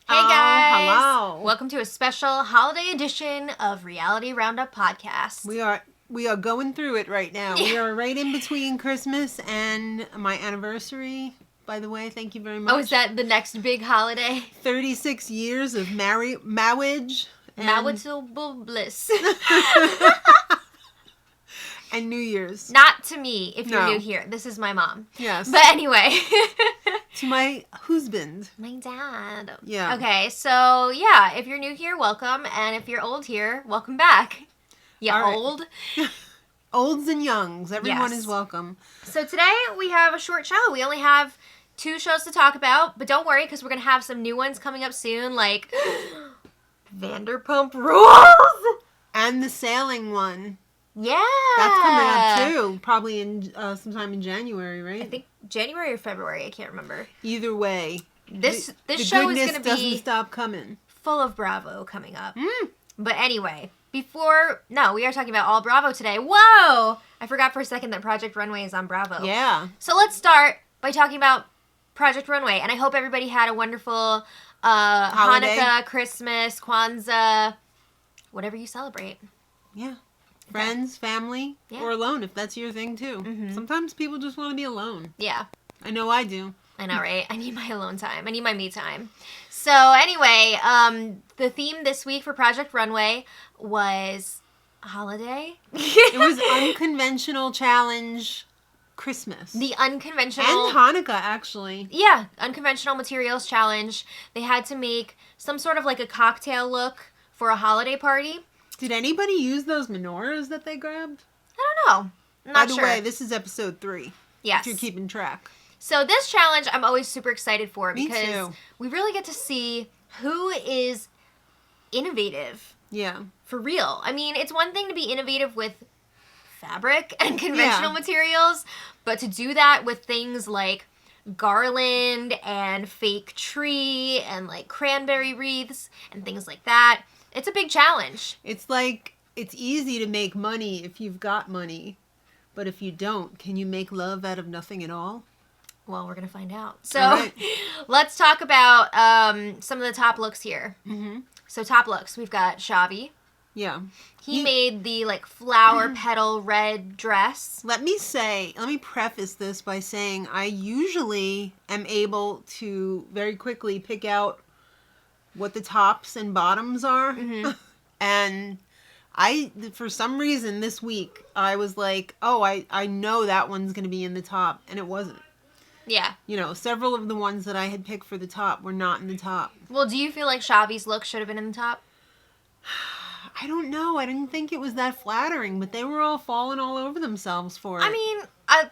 Hey guys! Hello. Welcome to a special holiday edition of Reality Roundup Podcast. We are going through it right now. We are right in between Christmas and my anniversary. By the way, thank you very much. Oh, is that the next big holiday? 36 years of marriage. Marital bliss. And New Year's. Not to me, if you're No. new here. This is my mom. Yes. But anyway. To my husband. My dad. Yeah. Okay, so yeah, if you're new here, welcome. And if you're old here, welcome back. Yeah, All right. old. Olds and youngs. Everyone Yes. is welcome. So today we have a short show. We only have 2 shows to talk about, but don't worry because we're going to have some new ones coming up soon, like Vanderpump Rules! And the sailing one. Yeah! That's coming up too. Probably in sometime in January, right? I think January or February, I can't remember. Either way. This the show is goodness going to doesn't be stop coming. full of Bravo coming up. Mm. But anyway, we are talking about all Bravo today. Whoa! I forgot for a second that Project Runway is on Bravo. Yeah. So let's start by talking about Project Runway. And I hope everybody had a wonderful Holiday. Hanukkah, Christmas, Kwanzaa, whatever you celebrate. Yeah. Friends, family, Yeah. or alone if that's your thing too. Mhm. Sometimes people just want to be alone. Yeah, I know I do. I know, right? I need my alone time. I need my me time. So anyway, the theme this week for Project Runway was holiday. It was unconventional challenge Christmas. The unconventional... And Hanukkah, actually. Yeah, unconventional materials challenge. They had to make some sort of like a cocktail look for a holiday party. Did anybody use those menorahs that they grabbed? I don't know. I'm By not the sure. way, this is episode 3. Yes. If you're keeping track. So this challenge I'm always super excited for Me because too. we really get to see who is innovative Yeah. for real. I mean, it's one thing to be innovative with fabric and conventional Yeah. materials, but to do that with things like garland and fake tree and like cranberry wreaths and things like that, it's a big challenge. It's like, it's easy to make money if you've got money. But if you don't, can you make love out of nothing at all? Well, we're going to find out. So All right. let's talk about some of the top looks here. Mm-hmm. So top looks, we've got Xavi. Yeah. He made the like flower petal red dress. Let me preface this by saying I usually am able to very quickly pick out what the tops and bottoms are. Mm-hmm. And for some reason this week, I was like, oh, I know that one's going to be in the top. And it wasn't. Yeah. You know, several of the ones that I had picked for the top were not in the top. Well, do you feel like Xavi's look should have been in the top? I don't know. I didn't think it was that flattering, but they were all falling all over themselves for it. I mean,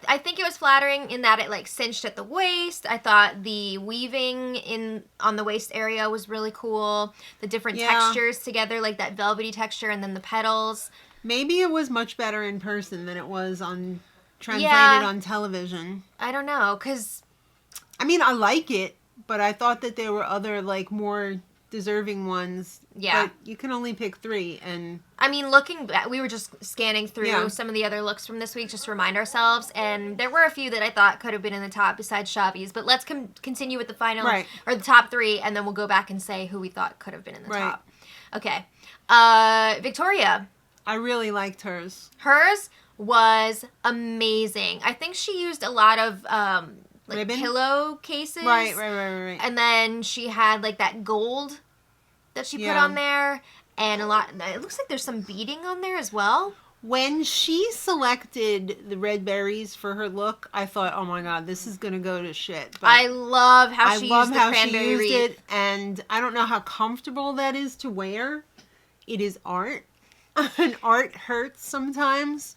I think it was flattering in that it like cinched at the waist. I thought the weaving on the waist area was really cool. The different textures together, like that velvety texture and then the petals. Maybe it was much better in person than it was translated on television. I don't know, because... I mean, I like it, but I thought that there were other, like, more deserving ones. Yeah. But you can only pick 3, and... I mean, looking back, we were just scanning through Yeah. some of the other looks from this week just to remind ourselves, and there were a few that I thought could have been in the top besides Xavi's, but let's continue with the final, or the top 3, and then we'll go back and say who we thought could have been in the top. Okay. Victoria. I really liked hers. Hers was amazing. I think she used a lot of, like, Ribbon? pillowcases. Right. And then she had, like, that gold that she put Yeah. on there. And it looks like there's some beading on there as well. When she selected the red berries for her look, I thought, oh my god, this is going to go to shit. But I love how she used the cranberry wreath. it, and I don't know how comfortable that is to wear. It is art. And art hurts sometimes,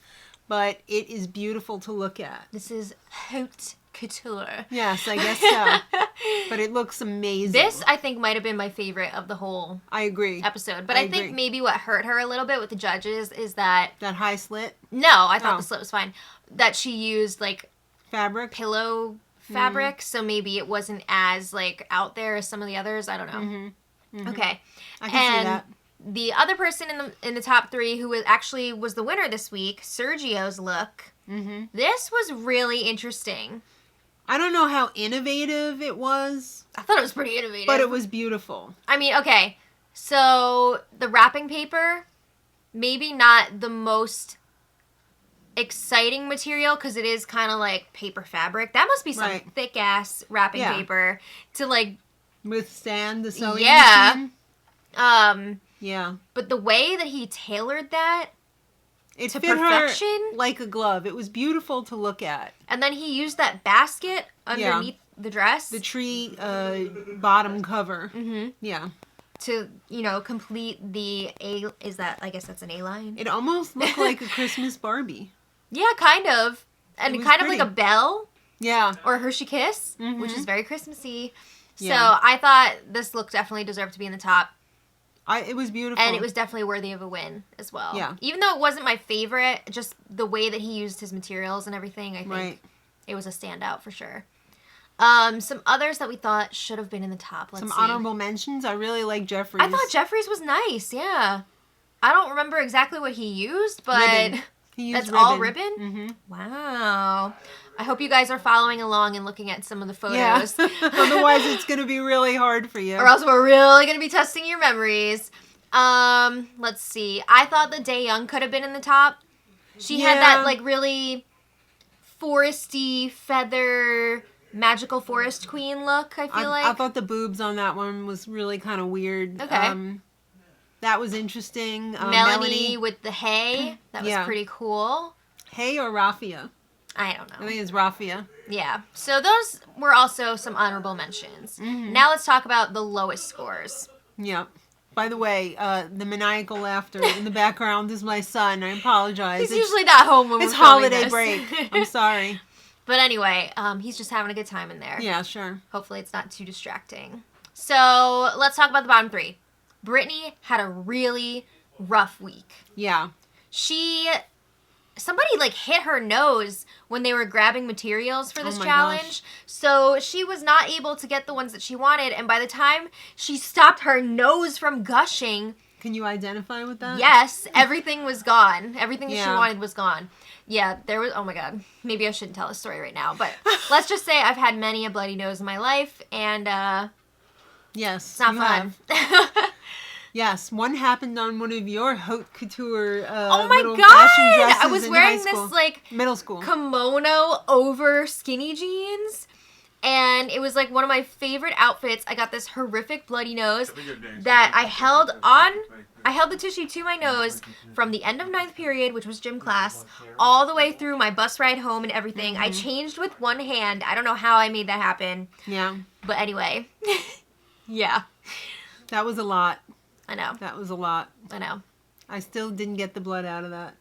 but it is beautiful to look at. This is haute couture. Yes, I guess so. But it looks amazing. This, I think, might have been my favorite of the whole I agree. episode. But I I think agree. maybe what hurt her a little bit with the judges is that... That high slit No, I thought Oh. the slit was fine. That she used, like, fabric. pillow fabric, so maybe it wasn't as, like, out there as some of the others. I don't know. Mm-hmm. Mm-hmm. Okay. I can see that. The other person in the top 3 who was the winner this week, Sergio's look. Mm-hmm. This was really interesting. I don't know how innovative it was. I thought it was pretty innovative. But it was beautiful. I mean, okay. So, the wrapping paper, maybe not the most exciting material because it is kind of like paper fabric. That must be some thick-ass wrapping paper to, like... withstand the sewing machine. Yeah. But the way that he tailored that it to fit perfection. Her like a glove. It was beautiful to look at. And then he used that basket underneath the dress. The tree bottom cover. Mm-hmm. Yeah. To, complete the A... Is that... I guess that's an A-line? It almost looked like a Christmas Barbie. Yeah, kind of. And kind of like a bell. Yeah. Or a Hershey Kiss, which is very Christmassy. So I thought this look definitely deserved to be in the top. It was beautiful. And it was definitely worthy of a win as well. Yeah. Even though it wasn't my favorite, just the way that he used his materials and everything, I think it was a standout for sure. Some others that we thought should have been in the top. Let's see. Honorable mentions. I really like Jeffries. I thought Jeffries was nice, yeah. I don't remember exactly what he used, but that's ribbon. All ribbon? Mm-hmm. Wow. I hope you guys are following along and looking at some of the photos. Yeah. Otherwise, it's going to be really hard for you. Or else we're really going to be testing your memories. Let's see. I thought the Dae-Young could have been in the top. She had that, like, really foresty, feather, magical forest queen look, I feel like. I thought the boobs on that one was really kind of weird. Okay. That was interesting. Melanie with the hay. That was pretty cool. Hay or raffia? I don't know. I think it's raffia. Yeah. So those were also some honorable mentions. Mm-hmm. Now let's talk about the lowest scores. Yeah. By the way, the maniacal laughter in the background is my son. I apologize. He's usually not home when we're filming holiday this. break. I'm sorry. But anyway, he's just having a good time in there. Yeah, sure. Hopefully it's not too distracting. So let's talk about the bottom three. Brittany had a really rough week. Yeah. Somebody, like, hit her nose when they were grabbing materials for this challenge. Gosh. So she was not able to get the ones that she wanted. And by the time she stopped her nose from gushing... Can you identify with that? Yes. Everything was gone. Everything that she wanted was gone. Yeah, there was... Oh, my God. Maybe I shouldn't tell this story right now. But let's just say I've had many a bloody nose in my life. And, yes, it's not fun. Yes, one happened on one of your haute couture oh my little God! fashion dresses I was wearing this, like, middle school kimono over skinny jeans, and it was, like, one of my favorite outfits. I got this horrific bloody nose that I held the tissue to my nose from the end of 9th period, which was gym class, all the way through my bus ride home and everything. Mm-hmm. I changed with one hand. I don't know how I made that happen. Yeah. But anyway. Yeah. That was a lot. I know. That was a lot. I know. I still didn't get the blood out of that.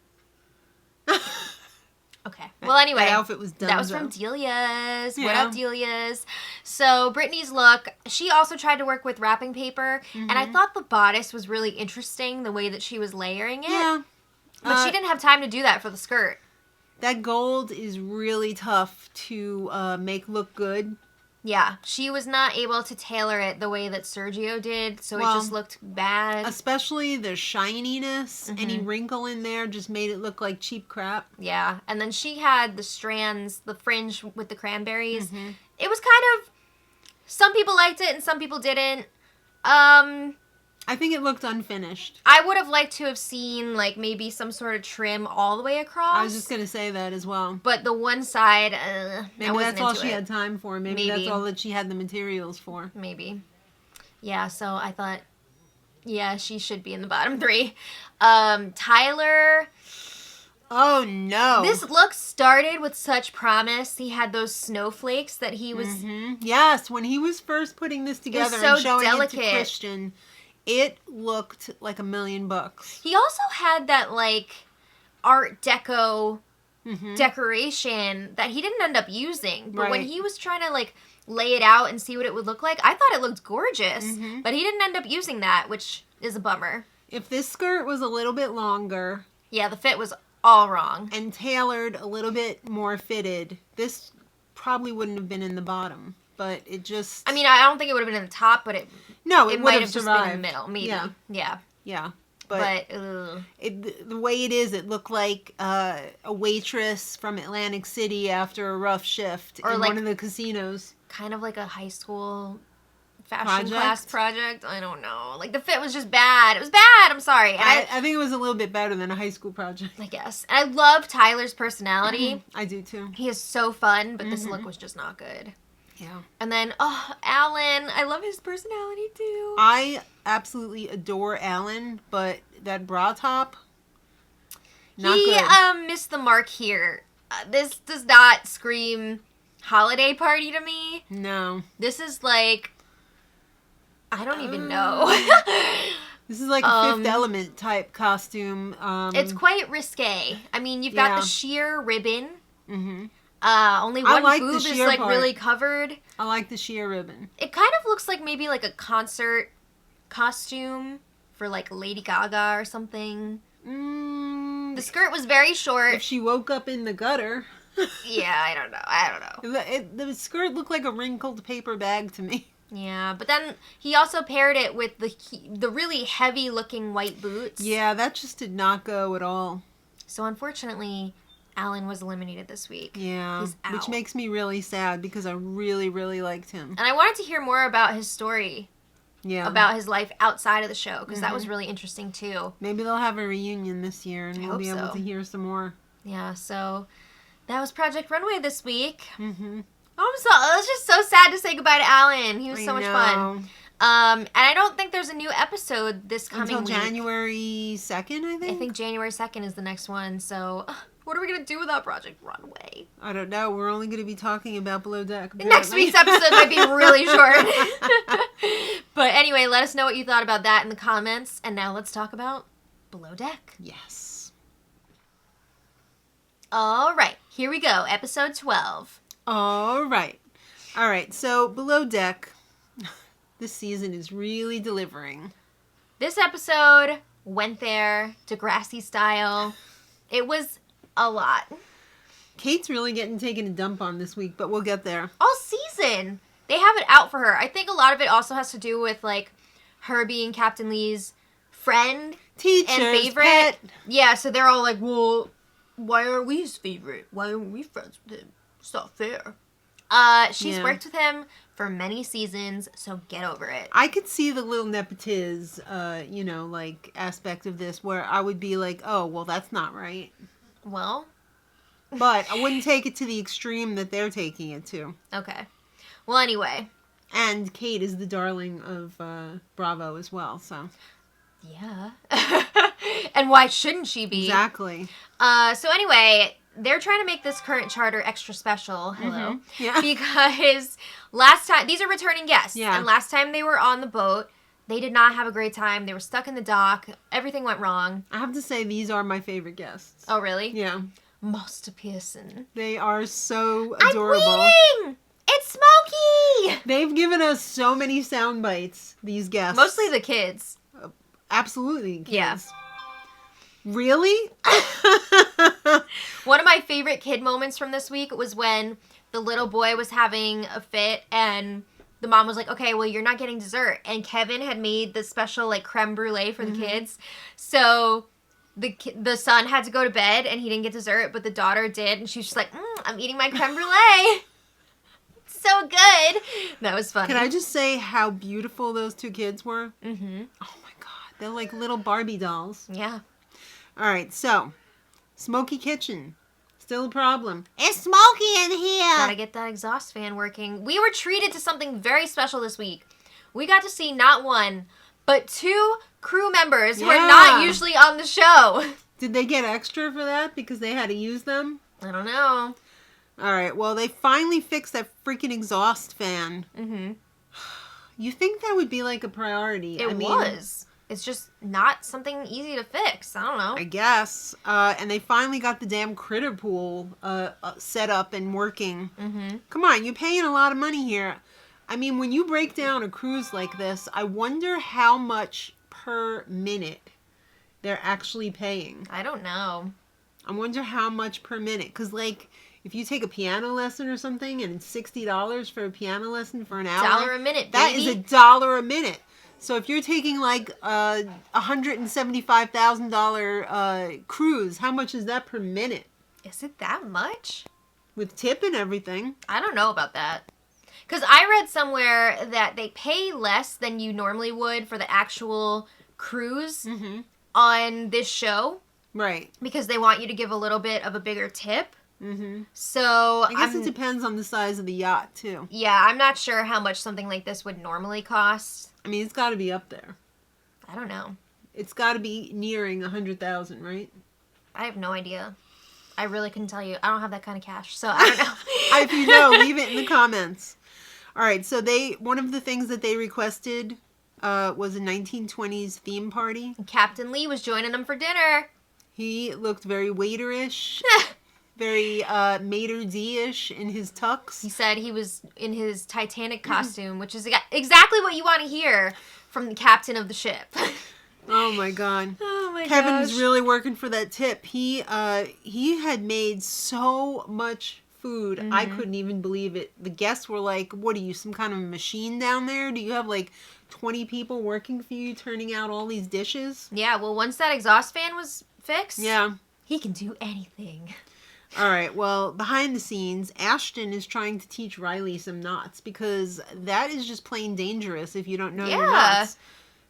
Okay. Well, anyway. That outfit was done. That was from Delia's. Yeah. What up, Delia's? So, Brittany's look, she also tried to work with wrapping paper, and I thought the bodice was really interesting, the way that she was layering it. Yeah. But she didn't have time to do that for the skirt. That gold is really tough to make look good. Yeah, she was not able to tailor it the way that Sergio did, so it just looked bad. Especially the shininess, any wrinkle in there just made it look like cheap crap. Yeah, and then she had the strands, the fringe with the cranberries. Mm-hmm. It was kind of, some people liked it and some people didn't. I think it looked unfinished. I would have liked to have seen, like, maybe some sort of trim all the way across. I was just going to say that as well. But the one side, maybe that's all she had time for. Maybe that's all that she had the materials for. Maybe. Yeah, so I thought, yeah, she should be in the bottom three. Tyler... Oh, no. This look started with such promise. He had those snowflakes that he was... Mm-hmm. Yes, when he was first putting this together and showing it to Christian... It looked like $1,000,000. He also had that, like, Art Deco decoration that he didn't end up using. But when he was trying to, like, lay it out and see what it would look like, I thought it looked gorgeous. Mm-hmm. But he didn't end up using that, which is a bummer. If this skirt was a little bit longer... Yeah, the fit was all wrong. And tailored a little bit more fitted, this probably wouldn't have been in the bottom. But it just... I mean, I don't think it would have been in the top, but it... No, it might have just been in the middle, maybe. Yeah. Yeah. but the way it is, it looked like a waitress from Atlantic City after a rough shift in one of the casinos. Kind of like a high school fashion class project. I don't know. Like, the fit was just bad. It was bad. I'm sorry. And I think it was a little bit better than a high school project. I guess. And I love Tyler's personality. I do too. He is so fun, but this look was just not good. Yeah. And then, Alan. I love his personality too. I absolutely adore Alan, but that bra top, not good. He missed the mark here. This does not scream holiday party to me. No. This is like, I don't even know. This is like a Fifth Element type costume. It's quite risque. I mean, you've got the sheer ribbon. Mm-hmm. Only one boob is like really covered. I like the sheer ribbon. It kind of looks like maybe like a concert costume for like Lady Gaga or something. The skirt was very short. If she woke up in the gutter. Yeah, I don't know. The skirt looked like a wrinkled paper bag to me. Yeah, but then he also paired it with the really heavy looking white boots. Yeah, that just did not go at all. So unfortunately, Alan was eliminated this week. Yeah, he's out. Which makes me really sad because I really, really liked him. And I wanted to hear more about his story. Yeah. About his life outside of the show, because that was really interesting too. Maybe they'll have a reunion this year and we'll be able to hear some more. Yeah, so that was Project Runway this week. Mm-hmm. It was just so sad to say goodbye to Alan. He was so much fun. And I don't think there's a new episode this coming week. Until January 2nd, I think? I think January 2nd is the next one, so what are we going to do without Project Runway? I don't know. We're only going to be talking about Below Deck. Apparently. Next week's episode might be really short. But anyway, let us know what you thought about that in the comments. And now let's talk about Below Deck. Yes. All right. Here we go. Episode 12. All right. So Below Deck, this season is really delivering. This episode went there, Degrassi style. It was a lot. Kate's really getting taken a dump on this week, but we'll get there. All season. They have it out for her. I think a lot of it also has to do with, like, her being Captain Lee's friend. Teacher's and favorite. Pet. Yeah, so they're all like, well, why aren't we his favorite? Why aren't we friends with him? It's not fair. She's worked with him for many seasons, so get over it. I could see the little nepotiz, aspect of this where I would be like, oh, well, that's not right. Well. But I wouldn't take it to the extreme that they're taking it to. Okay. Well, anyway. And Kate is the darling of Bravo as well, so. Yeah. And why shouldn't she be? Exactly. So anyway, they're trying to make this current charter extra special. Hello. Mm-hmm. Yeah. Because last time, these are returning guests. Yeah. And last time they were on the boat, they did not have a great time. They were stuck in the dock. Everything went wrong. I have to say, these are my favorite guests. Oh, really? Yeah. Master Pearson. They are so adorable. I'm waiting! It's Smokey! They've given us so many sound bites, these guests. Mostly the kids. Absolutely, kids. Yeah. Really? One of my favorite kid moments from this week was when the little boy was having a fit and the mom was like, okay, well, you're not getting dessert. And Kevin had made the special, like, creme brulee for the kids. So the son had to go to bed and he didn't get dessert, but the daughter did. And she was just like, I'm eating my creme brulee. So good. That was funny. Can I just say how beautiful those two kids were? Mm-hmm. Oh, my God. They're like little Barbie dolls. Yeah. All right, so, Smoky Kitchen. Still a problem. It's smoky in here. Gotta get that exhaust fan working. We were treated to something very special this week. We got to see not one, but two crew members who are not usually on the show. Did they get extra for that because they had to use them? I don't know. All right, well, they finally fixed that freaking exhaust fan. Mm-hmm. You think that would be like a priority? It was. It's just not something easy to fix. I don't know. I guess. And they finally got the damn critter pool set up and working. Mm-hmm. Come on, you're paying a lot of money here. I mean, when you break down a cruise like this, I wonder how much per minute they're actually paying. I don't know. I wonder how much per minute. Because, like, if you take a piano lesson or something and it's $60 for a piano lesson for an hour. $1 a minute, baby. That is $1 a minute. So if you're taking like a $175,000 cruise, how much is that per minute? Is it that much? With tip and everything. I don't know about that. Because I read somewhere that they pay less than you normally would for the actual cruise on this show. Right. Because they want you to give a little bit of a bigger tip. So I guess it depends on the size of the yacht, too. Yeah, I'm not sure how much something like this would normally cost. I mean, it's got to be up there. I don't know. It's got to be nearing 100,000, right? I have no idea. I really couldn't tell you. I don't have that kind of cash, so I don't know. If you know, leave it in the comments. All right, so one of the things that they requested was a 1920s theme party. And Captain Lee was joining them for dinner. He looked very waiter-ish, very maitre d'-ish in his tux. He said he was in his Titanic costume, which is exactly what you want to hear from the captain of the ship. Oh my god. Oh my Kevin gosh. was really working for that tip. He had made so much food. I couldn't even believe it. The guests were like, what are you, some kind of machine down there? Do you have like 20 people working for you turning out all these dishes? Yeah, well, once that exhaust fan was fixed, yeah, he can do anything. All right, well, behind the scenes, Ashton is trying to teach Riley some knots because that is just plain dangerous if you don't know your knots.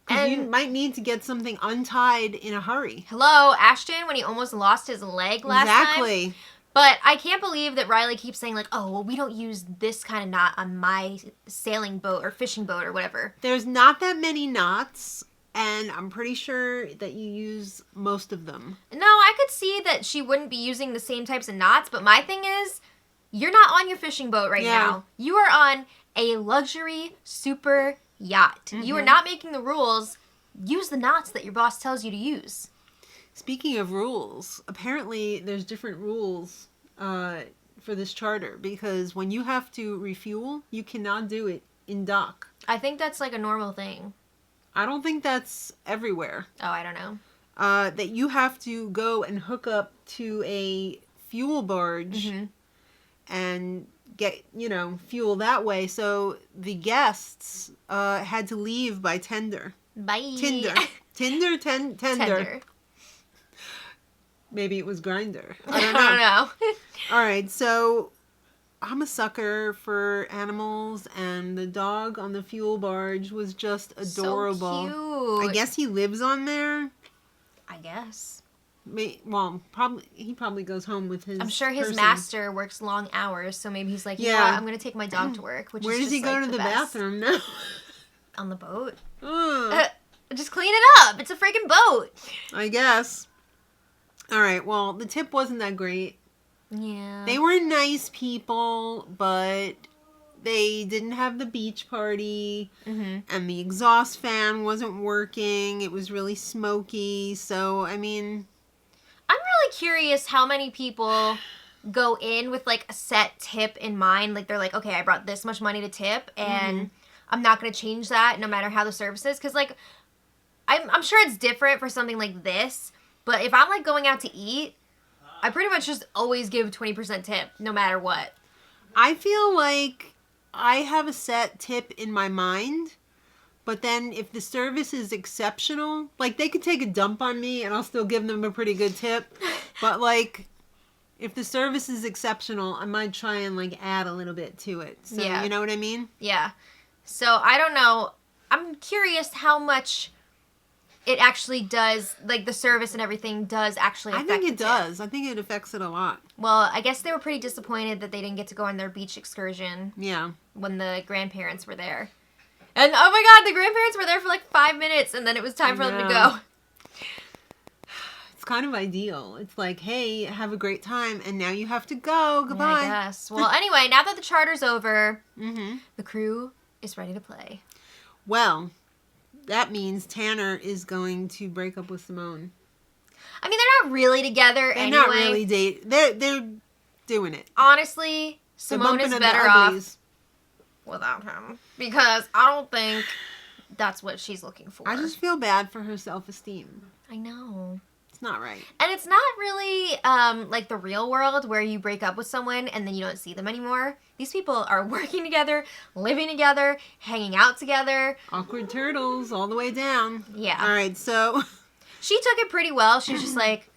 Because you might need to get something untied in a hurry. Hello, Ashton, when he almost lost his leg last time. Exactly. But I can't believe that Riley keeps saying, like, oh, well, we don't use this kind of knot on my sailing boat or fishing boat or whatever. There's not that many knots, and I'm pretty sure that you use most of them. No, I could see that she wouldn't be using the same types of knots, but my thing is, you're not on your fishing boat right now. You are on a luxury super yacht. You are not making the rules. Use the knots that your boss tells you to use. Speaking of rules, apparently there's different rules for this charter because when you have to refuel, you cannot do it in dock. I think that's like a normal thing. I don't think that's everywhere. Oh, I don't know. That you have to go and hook up to a fuel barge and get, fuel that way. So the guests had to leave by tender. Bye. Tender. Maybe it was grinder. I don't know. All right, so I'm a sucker for animals, and the dog on the fuel barge was just adorable. So cute. I guess he lives on there. I guess. Well, he probably goes home with his. I'm sure his person. master works long hours, so maybe he's like, you know what, I'm going to take my dog to work. Which Where is does he go to the bathroom now? On the boat. Oh. Just clean it up. It's a freaking boat. I guess. All right. Well, the tip wasn't that great. Yeah. They were nice people, but they didn't have the beach party, and the exhaust fan wasn't working. It was really smoky. So, I mean, I'm really curious how many people go in with like a set tip in mind. Like they're like, okay, I brought this much money to tip, and I'm not going to change that no matter how the service is. Because like, I'm sure it's different for something like this. But if I'm like going out to eat, I pretty much just always give 20% tip no matter what. I feel like I have a set tip in my mind, but then if the service is exceptional, like they could take a dump on me and I'll still give them a pretty good tip. But like if the service is exceptional, I might try and like add a little bit to it. So you know what I mean? Yeah. So I don't know. I'm curious how much it actually does, like the service and everything does actually affect I think it the tip. does. I think it affects it a lot. Well, I guess they were pretty disappointed that they didn't get to go on their beach excursion. Yeah. When the grandparents were there. And oh my god, the grandparents were there for like 5 minutes and then it was time for them to go. It's kind of ideal. It's like, hey, have a great time and now you have to go. Goodbye. Yeah, I guess. Well, anyway, now that the charter's over, the crew is ready to play. Well, that means Tanner is going to break up with Simone. I mean, they're not really together anyway. They're not really dating. They're doing it. Honestly, Simone is better off without him. Because I don't think that's what she's looking for. I just feel bad for her self-esteem. I know. It's not right. And it's not really like the real world where you break up with someone and then you don't see them anymore. These people are working together, living together, hanging out together. Awkward turtles all the way down. Yeah. All right, so... She took it pretty well. She was just like,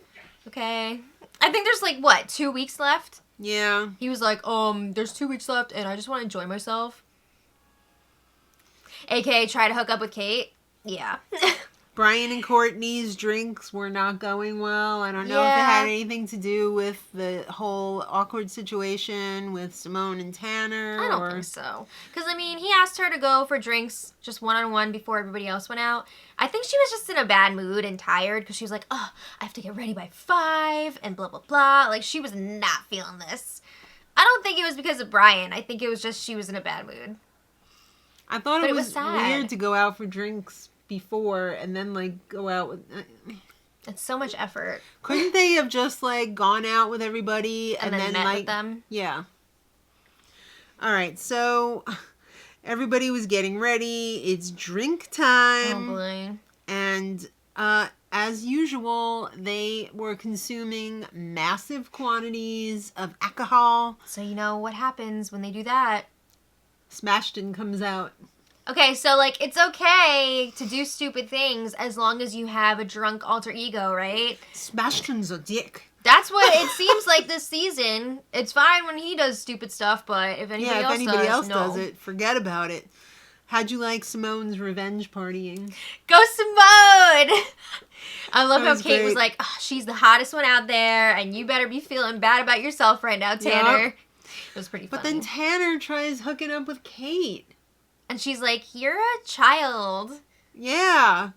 okay. I think there's like, what, 2 weeks left? Yeah. He was like, there's 2 weeks left and I just want to enjoy myself. AKA try to hook up with Kate. Yeah. Brian and Courtney's drinks were not going well. I don't know if it had anything to do with the whole awkward situation with Simone and Tanner. I don't think so. Because, I mean, he asked her to go for drinks just one-on-one before everybody else went out. I think she was just in a bad mood and tired because she was like, oh, I have to get ready by 5 and blah, blah, blah. Like, she was not feeling this. I don't think it was because of Brian. I think it was just she was in a bad mood. I thought it was weird to go out for drinks before and then like go out with it's so much effort. Couldn't they have just like gone out with everybody and then met like with them? Yeah. All right, so everybody was getting ready. It's drink time. Oh boy. And as usual, they were consuming massive quantities of alcohol. So you know what happens when they do that? Smashton comes out. Okay, so, like, it's okay to do stupid things as long as you have a drunk alter ego, right? Smashton's a dick. That's what it seems like this season. It's fine when he does stupid stuff, but if anybody else does it, forget about it. How'd you like Simone's revenge partying? Go Simone! I love how Kate great. was like, oh, she's the hottest one out there, and you better be feeling bad about yourself right now, Tanner. Yep. It was pretty funny. But then Tanner tries hooking up with Kate. And she's like, you're a child. Yeah.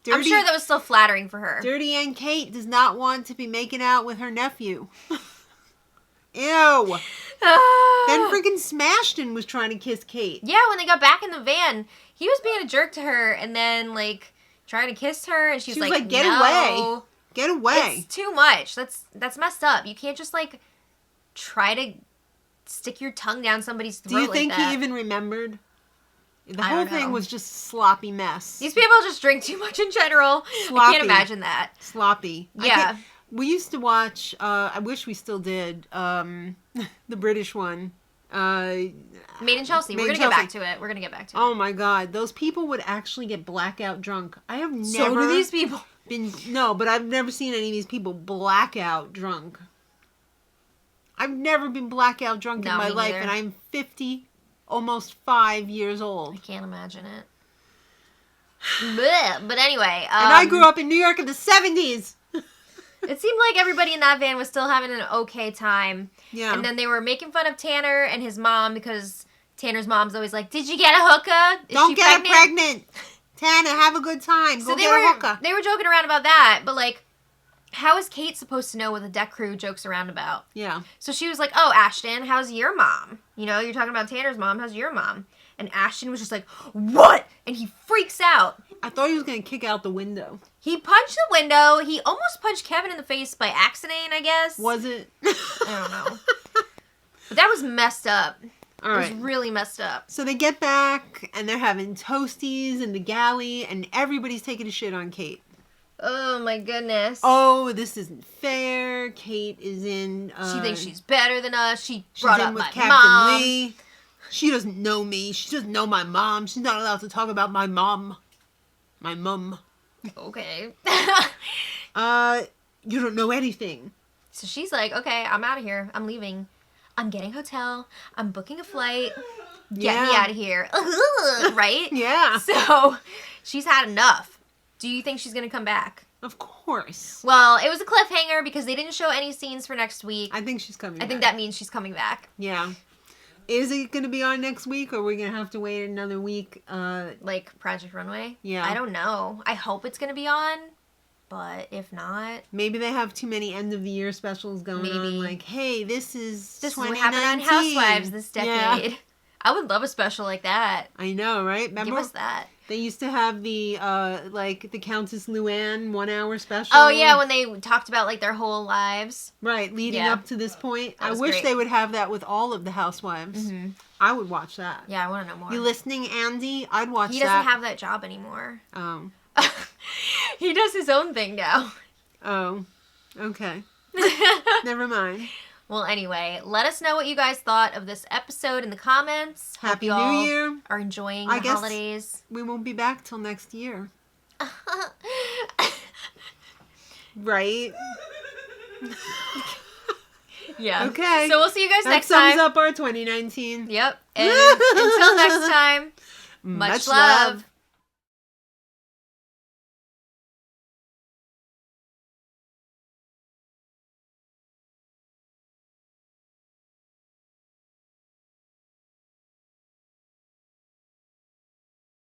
I'm sure that was still flattering for her. Dirty Aunt Kate does not want to be making out with her nephew. Ew. Then freaking Smashton was trying to kiss Kate. Yeah, when they got back in the van, he was being a jerk to her and then, like, trying to kiss her. And she was like, get no. away. Get away. It's too much. That's messed up. You can't just, like, try to stick your tongue down somebody's throat. Do you think he even remembered? The whole thing was just a sloppy mess. These people just drink too much in general. Sloppy. I can't imagine that. Sloppy. Yeah. We used to watch, I wish we still did, the British one. Made in Chelsea. We're going to get back to it. Oh my God. Those people would actually get blackout drunk. I have never... So do these people. No, but I've never seen any of these people blackout drunk. I've never been blackout drunk in my life, and I'm 50, almost 5 years old. I can't imagine it. But anyway. And I grew up in New York in the 70s. It seemed like everybody in that van was still having an okay time. Yeah. And then they were making fun of Tanner and his mom because Tanner's mom's always like, did you get a hookah? Don't get her pregnant. Tanner, have a good time. Go get a hookah. They were joking around about that, but like, how is Kate supposed to know what the deck crew jokes around about? Yeah. So she was like, oh, Ashton, how's your mom? You know, you're talking about Tanner's mom. How's your mom? And Ashton was just like, what? And he freaks out. I thought he was going to kick out the window. He punched the window. He almost punched Kevin in the face by accident, I guess. Was it? I don't know. But that was messed up. All right. It was really messed up. So they get back, and they're having toasties in the galley, and everybody's taking a shit on Kate. Oh, my goodness. Oh, this isn't fair. Kate is in... she thinks she's better than us. She's brought up in with my Captain mom. Lee. She doesn't know me. She doesn't know my mom. She's not allowed to talk about my mom. My mum. Okay. You don't know anything. So she's like, okay, I'm out of here. I'm leaving. I'm getting a hotel. I'm booking a flight. Get me out of here. Right? Yeah. So she's had enough. Do you think she's going to come back? Of course. Well, it was a cliffhanger because they didn't show any scenes for next week. I think she's coming back. I think that means she's coming back. Yeah. Is it going to be on next week, or are we going to have to wait another week? Like Project Runway? Yeah. I don't know. I hope it's going to be on, but if not... Maybe they have too many end-of-the-year specials going on. Like, hey, this is what happened on Housewives this decade. Yeah. I would love a special like that. I know, right? Remember? Give us that. They used to have the, the Countess Luann 1 hour special. Oh, yeah, when they talked about, like, their whole lives. Right, leading up to this point. I wish great. they would have that with all of the Housewives. Mm-hmm. I would watch that. Yeah, I want to know more. You listening, Andy? I'd watch that. He doesn't have that job anymore. Oh. He does his own thing now. Oh, okay. Never mind. Well, anyway, let us know what you guys thought of this episode in the comments. Happy Hope you New all Year. Are enjoying the holidays. We won't be back till next year. Right? Yeah. Okay. So we'll see you guys next time. That sums up our 2019. Yep. And until next time, much love.